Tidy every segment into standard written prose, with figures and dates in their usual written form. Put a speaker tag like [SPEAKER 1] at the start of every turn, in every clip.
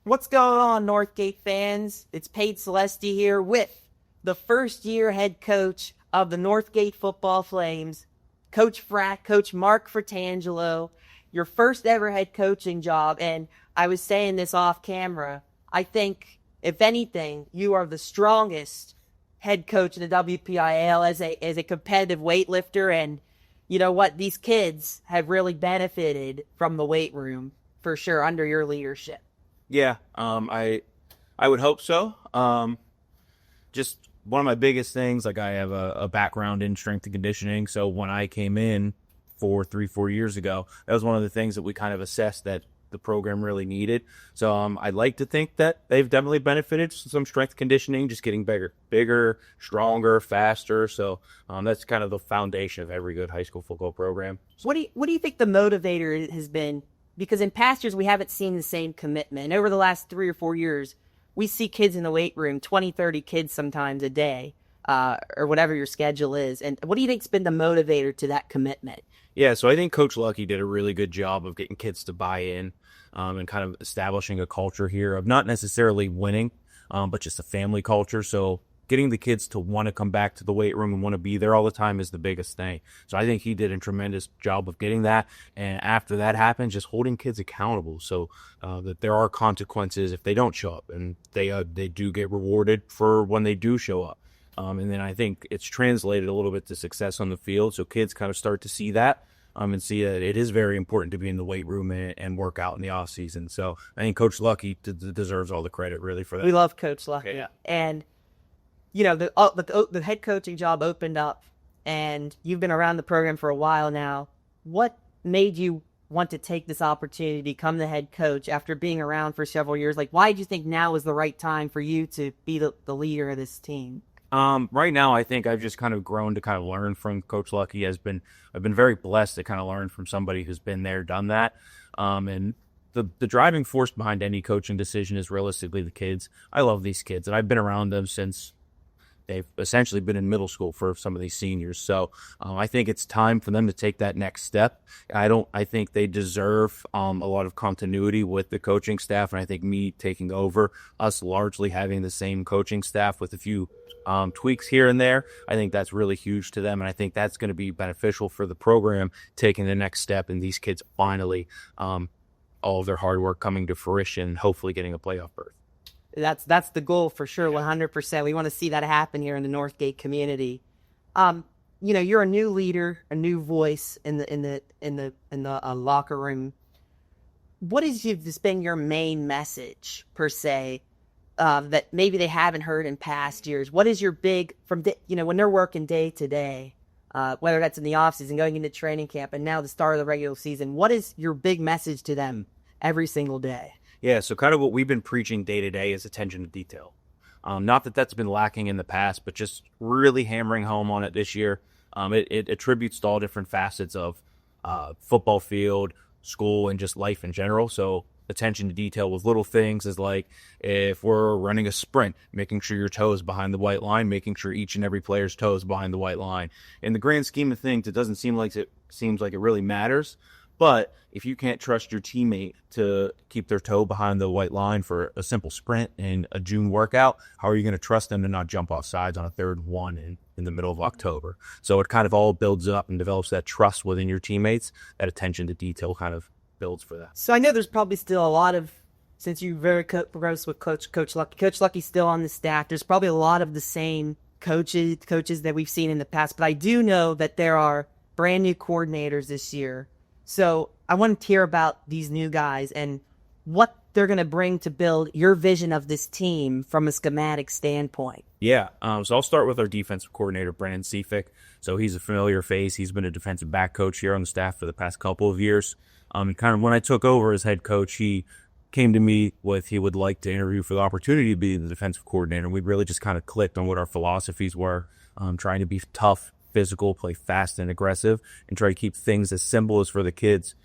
[SPEAKER 1] What's going on, Northgate fans? It's Paige Celesti here with the first-year head coach of the Northgate Football Flames, Coach Mark Fratangelo, your first ever head coaching job. And I was saying this off camera. I think, if anything, you are the strongest head coach in the WPIAL as a competitive weightlifter. And you know what? These kids have really benefited from the weight room for sure under your leadership.
[SPEAKER 2] Yeah, I would hope so. Just one of my biggest things, like I have a background in strength and conditioning, so when I came in 4 years ago, that was one of the things that we kind of assessed that the program really needed. So I'd like to think that they've definitely benefited from some strength conditioning, just getting bigger, stronger, faster. So that's kind of the foundation of every good high school football program.
[SPEAKER 1] What do you think the motivator has been? Because in past years, we haven't seen the same commitment. Over the last 3 or 4 years, we see kids in the weight room, 20, 30 kids sometimes a day, or whatever your schedule is. And what do you think's been the motivator to that commitment?
[SPEAKER 2] Yeah, so I think Coach Lucky did a really good job of getting kids to buy in and kind of establishing a culture here of not necessarily winning, but just a family culture. So getting the kids to want to come back to the weight room and want to be there all the time is the biggest thing. So I think he did a tremendous job of getting that. And after that happens, just holding kids accountable so that there are consequences if they don't show up. And they do get rewarded for when they do show up. And then I think it's translated a little bit to success on the field. So kids kind of start to see that and see that it is very important to be in the weight room and work out in the off season. So I think Coach Lucky deserves all the credit really for that.
[SPEAKER 1] We love Coach Lucky.
[SPEAKER 2] Yeah.
[SPEAKER 1] And you know, the head coaching job opened up, and you've been around the program for a while now. What made you want to take this opportunity to become the head coach after being around for several years? Like, why did you think now was the right time for you to be the leader of this team?
[SPEAKER 2] Right now, I think I've just kind of grown to kind of learn from Coach Lucky. I've been very blessed to kind of learn from somebody who's been there, done that. And the driving force behind any coaching decision is realistically the kids. I love these kids, and I've been around them since they've essentially been in middle school for some of these seniors. So I think it's time for them to take that next step. I think they deserve a lot of continuity with the coaching staff. And I think me taking over, us largely having the same coaching staff with a few tweaks here and there, I think that's really huge to them. And I think that's going to be beneficial for the program taking the next step and these kids finally all of their hard work coming to fruition, hopefully getting a playoff berth.
[SPEAKER 1] That's the goal for sure, 100%. We want to see that happen here in the Northgate community. You know, you're a new leader, a new voice in the locker room. What has been your main message per se that maybe they haven't heard in past years? What is your big when they're working day to day, whether that's in the off season, going into training camp, and now the start of the regular season? What is your big message to them every single day?
[SPEAKER 2] Yeah, so kind of what we've been preaching day to day is attention to detail. Not that that's been lacking in the past, but just really hammering home on it this year. It attributes to all different facets of football field, school, and just life in general. So attention to detail with little things is like if we're running a sprint, making sure your toe is behind the white line, making sure each and every player's toe is behind the white line. In the grand scheme of things, it doesn't seem like it really matters. But if you can't trust your teammate to keep their toe behind the white line for a simple sprint in a June workout, how are you going to trust them to not jump off sides on a 3rd and 1 in the middle of October? So it kind of all builds up and develops that trust within your teammates. That attention to detail kind of builds for that.
[SPEAKER 1] So I know there's probably still a lot of, since you're very close with Coach Lucky, Coach Lucky's still on the staff, there's probably a lot of the same coaches that we've seen in the past. But I do know that there are brand new coordinators this year. So I want to hear about these new guys and what they're going to bring to build your vision of this team from a schematic standpoint.
[SPEAKER 2] Yeah, so I'll start with our defensive coordinator, Brennan Seafick. So he's a familiar face. He's been a defensive back coach here on the staff for the past couple of years. And kind of when I took over as head coach, he came to me with he would like to interview for the opportunity to be the defensive coordinator. We really just kind of clicked on what our philosophies were, trying to be tough, physical, play fast and aggressive, and try to keep things as simple as for the kids,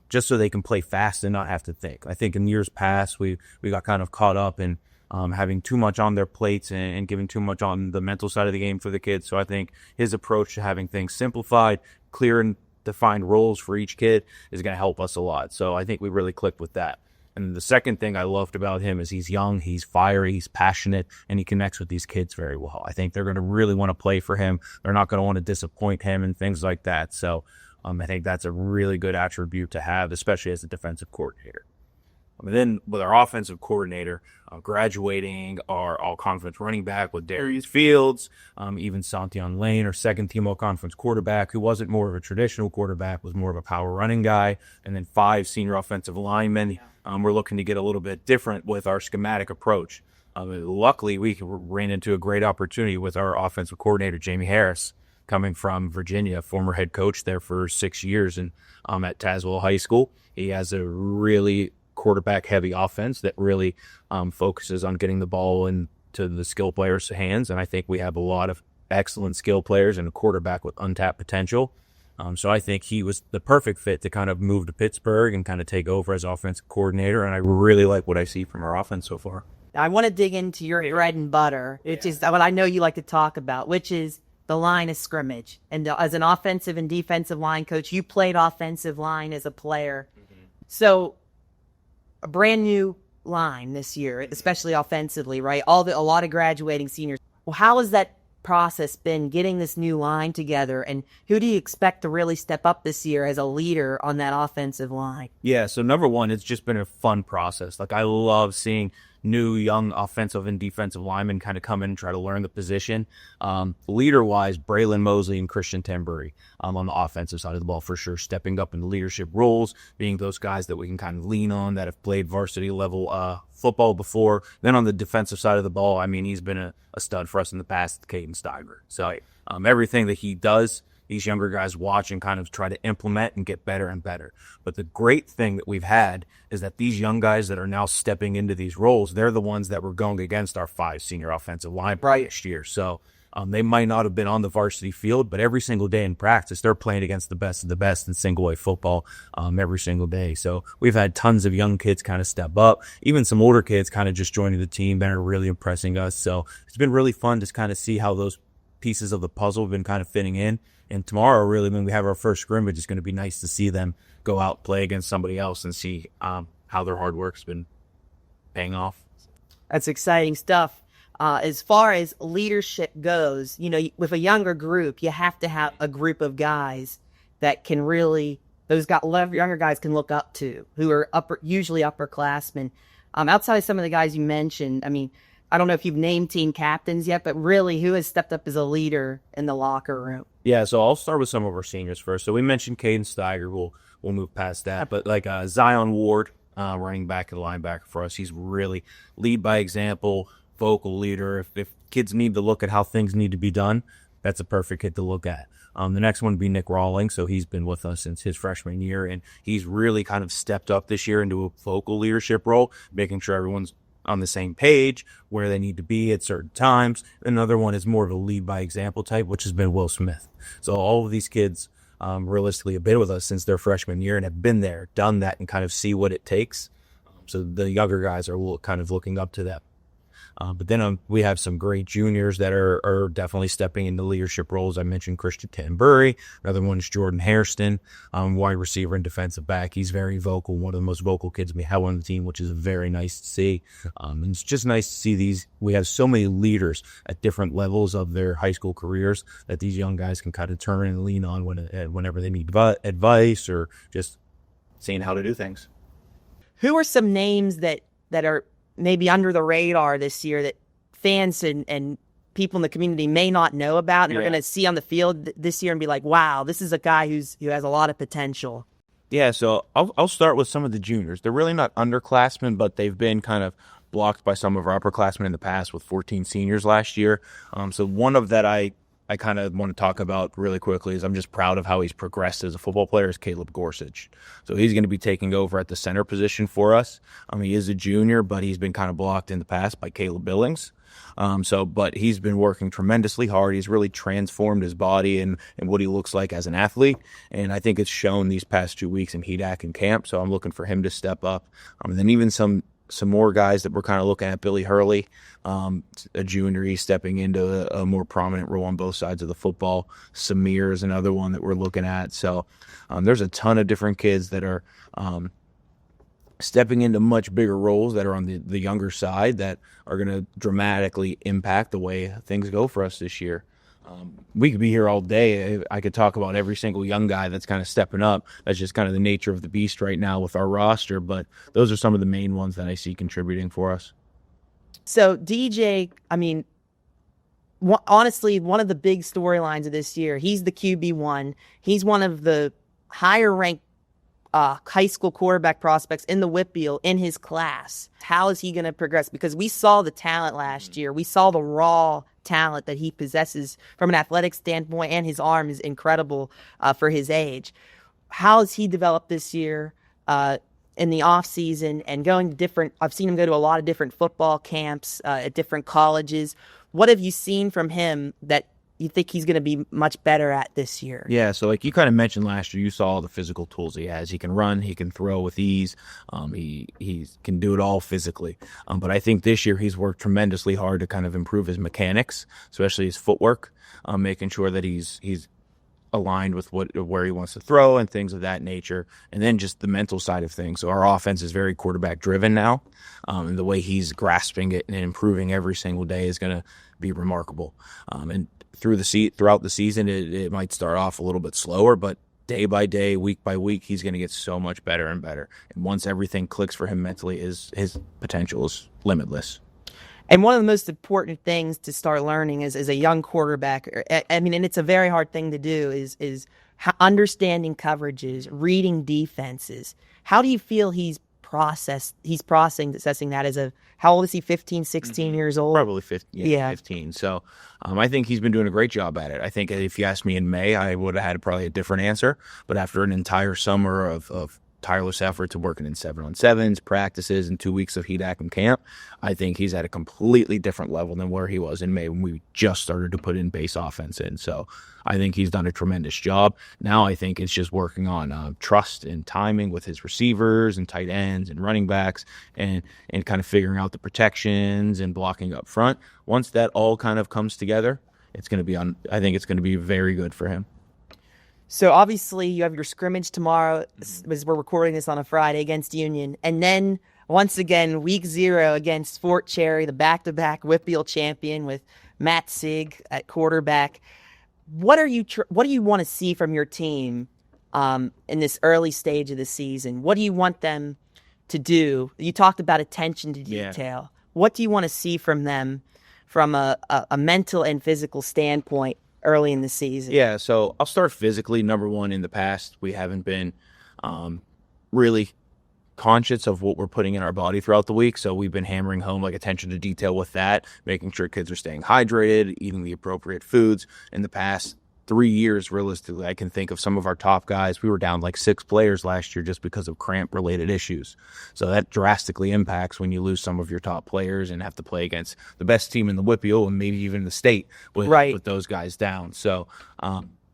[SPEAKER 2] just so they can play fast and not have to think. I think in years past, we got kind of caught up in having too much on their plates and giving too much on the mental side of the game for the kids. So I think his approach to having things simplified, clear and defined roles for each kid is going to help us a lot. So I think we really clicked with that. And the second thing I loved about him is he's young, he's fiery, he's passionate, and he connects with these kids very well. I think they're going to really want to play for him. They're not going to want to disappoint him and things like that. So I think that's a really good attribute to have, especially as a defensive coordinator. And then with our offensive coordinator, graduating our all-conference running back with Darius Fields, even Santion Lane, our second-team all-conference quarterback, who wasn't more of a traditional quarterback, was more of a power running guy, and then 5 senior offensive linemen. We're looking to get a little bit different with our schematic approach. Luckily, we ran into a great opportunity with our offensive coordinator, Jamie Harris, coming from Virginia, former head coach there for 6 years and at Tazewell High School. He has a really quarterback-heavy offense that really focuses on getting the ball into the skill players' hands, and I think we have a lot of excellent skill players and a quarterback with untapped potential. So I think he was the perfect fit to kind of move to Pittsburgh and kind of take over as offensive coordinator, and I really like what I see from our offense so far.
[SPEAKER 1] I want to dig into your bread and butter, which is what I know you like to talk about, which is the line of scrimmage. And as an offensive and defensive line coach, you played offensive line as a player. Mm-hmm. So a brand new line this year, especially offensively, right? A lot of graduating seniors. Well, how has that process been getting this new line together, and who do you expect to really step up this year as a leader on that offensive line?
[SPEAKER 2] Yeah, so number one, it's just been a fun process. Like, I love seeing new young offensive and defensive linemen kind of come in and try to learn the position. Leader-wise, Braylon Mosley and Christian Tambury on the offensive side of the ball for sure, stepping up in leadership roles, being those guys that we can kind of lean on that have played varsity level football before. Then on the defensive side of the ball, I mean, he's been a stud for us in the past, Caden Steiger. So everything that he does, these younger guys watch and kind of try to implement and get better and better. But the great thing that we've had is that these young guys that are now stepping into these roles, they're the ones that were going against our 5 senior offensive line last year. So they might not have been on the varsity field, but every single day in practice, they're playing against the best of the best in single-A football every single day. So we've had tons of young kids kind of step up, even some older kids kind of just joining the team that are really impressing us. So it's been really fun to kind of see how those pieces of the puzzle have been kind of fitting in. And tomorrow, really, when we have our first scrimmage, it's going to be nice to see them go out, play against somebody else, and see how their hard work's been paying off. That's
[SPEAKER 1] exciting stuff. As far as leadership goes, you know, with a younger group, you have to have a group of guys that can really, younger guys can look up to, who are usually upperclassmen. Outside of some of the guys you mentioned, I mean, I don't know if you've named team captains yet, but really, who has stepped up as a leader in the locker room?
[SPEAKER 2] Yeah, so I'll start with some of our seniors first. So we mentioned Caden Steiger. We'll move past that. But like Zion Ward, running back and linebacker for us, he's really lead by example, vocal leader. If kids need to look at how things need to be done, that's a perfect kid to look at. The next one would be Nick Rawling. So he's been with us since his freshman year, and he's really kind of stepped up this year into a vocal leadership role, making sure everyone's on the same page, where they need to be at certain times. Another one is more of a lead by example type, which has been Will Smith. So all of these kids realistically have been with us since their freshman year and have been there, done that, and kind of see what it takes. So the younger guys are kind of looking up to them. But then we have some great juniors that are definitely stepping into leadership roles. I mentioned Christian Tambury. Another one is Jordan Hairston, wide receiver and defensive back. He's very vocal, one of the most vocal kids we have on the team, which is very nice to see. And it's just nice to see we have so many leaders at different levels of their high school careers that these young guys can kind of turn and lean on whenever they need advice or just seeing how to do things.
[SPEAKER 1] Who are some names that are maybe under the radar this year that fans and people in the community may not know about and are going to see on the field this year and be like, wow, this is a guy who has a lot of potential?
[SPEAKER 2] Yeah, so I'll start with some of the juniors. They're really not underclassmen, but they've been kind of blocked by some of our upperclassmen in the past with 14 seniors last year. So one of that I kind of want to talk about really quickly is I'm just proud of how he's progressed as a football player is Caleb Gorsuch. So he's going to be taking over at the center position for us. He is a junior, but he's been kind of blocked in the past by Caleb Billings. But he's been working tremendously hard. He's really transformed his body and what he looks like as an athlete. And I think it's shown these past 2 weeks in HEDAC and camp. So I'm looking for him to step up. And then even some more guys that we're kind of looking at. Billy Hurley, a junior, he's stepping into a more prominent role on both sides of the football. Samir is another one that we're looking at. So there's a ton of different kids that are stepping into much bigger roles that are on the younger side that are going to dramatically impact the way things go for us this year. We could be here all day. I could talk about every single young guy that's kind of stepping up. That's just kind of the nature of the beast right now with our roster. But those are some of the main ones that I see contributing for us.
[SPEAKER 1] So DJ, I mean, honestly, one of the big storylines of this year, he's the QB1. He's one of the higher ranked high school quarterback prospects in the WPIAL in his class. How is he going to progress? Because we saw the talent last year. We saw the raw talent that he possesses from an athletic standpoint, and his arm is incredible for his age. How has he developed this year in the off season and going to different? I've seen him go to a lot of different football camps at different colleges. What have you seen from him that you think he's going to be much better at this year?
[SPEAKER 2] Yeah, so like you kind of mentioned last year, you saw all the physical tools he has. He can run, he can throw with ease, he can do it all physically. But I think this year he's worked tremendously hard to kind of improve his mechanics, especially his footwork, making sure that he's aligned with where he wants to throw and things of that nature, and then just the mental side of things. So our offense is very quarterback driven now, and the way he's grasping it and improving every single day is going to be remarkable. And throughout the season, it might start off a little bit slower, but day by day, week by week, he's going to get so much better and better. And once everything clicks for him mentally, his potential is limitless.
[SPEAKER 1] And one of the most important things to start learning as a young quarterback, I mean, and it's a very hard thing to do, is understanding coverages, reading defenses. How do you feel he's processing that as how old is he, 15, 16 years old?
[SPEAKER 2] Probably 15. So I think he's been doing a great job at it. I think if you asked me in May, I would have had probably a different answer. But after an entire summer of tireless effort to working in 7-on-7s, practices, and 2 weeks of HEDAC and camp, I think he's at a completely different level than where he was in May when we just started to put in base offense in. So I think he's done a tremendous job. Now I think it's just working on trust and timing with his receivers and tight ends and running backs, and kind of figuring out the protections and blocking up front. Once that all kind of comes together, it's going to be I think it's going to be very good for him.
[SPEAKER 1] So obviously you have your scrimmage tomorrow, as we're recording this on a Friday, against Union. And then once again, week 0 against Fort Cherry, the back-to-back WPIAL champion with Matt Sig at quarterback. What do you want to see from your team in this early stage of the season? What do you want them to do? You talked about attention to detail. Yeah. What do you want to see from them from a mental and physical standpoint early in the season?
[SPEAKER 2] Yeah, so I'll start physically. Number one, in the past, we haven't been really conscious of what we're putting in our body throughout the week. So we've been hammering home like attention to detail with that, making sure kids are staying hydrated, eating the appropriate foods. In the past 3 years, realistically, I can think of some of our top guys. We were down like 6 players last year just because of cramp-related issues. So that drastically impacts when you lose some of your top players and have to play against the best team in the WPIAL and maybe even the state with those guys down. So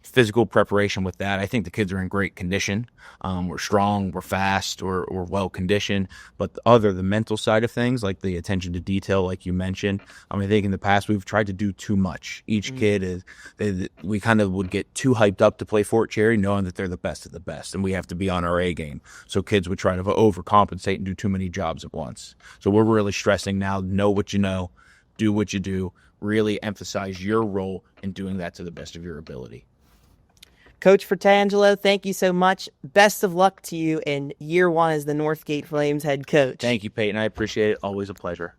[SPEAKER 2] physical preparation with that. I think the kids are in great condition. We're strong, we're fast, we're well conditioned. But the mental side of things, like the attention to detail, like you mentioned, I think in the past we've tried to do too much. Each kid we kind of would get too hyped up to play Fort Cherry, knowing that they're the best of the best, and we have to be on our A game. So kids would try to overcompensate and do too many jobs at once. So we're really stressing now: know what you know, do what you do, really emphasize your role in doing that to the best of your ability.
[SPEAKER 1] Coach Fratangelo, thank you so much. Best of luck to you in year 1 as the Northgate Flames head coach.
[SPEAKER 2] Thank you, Peyton. I appreciate it. Always a pleasure.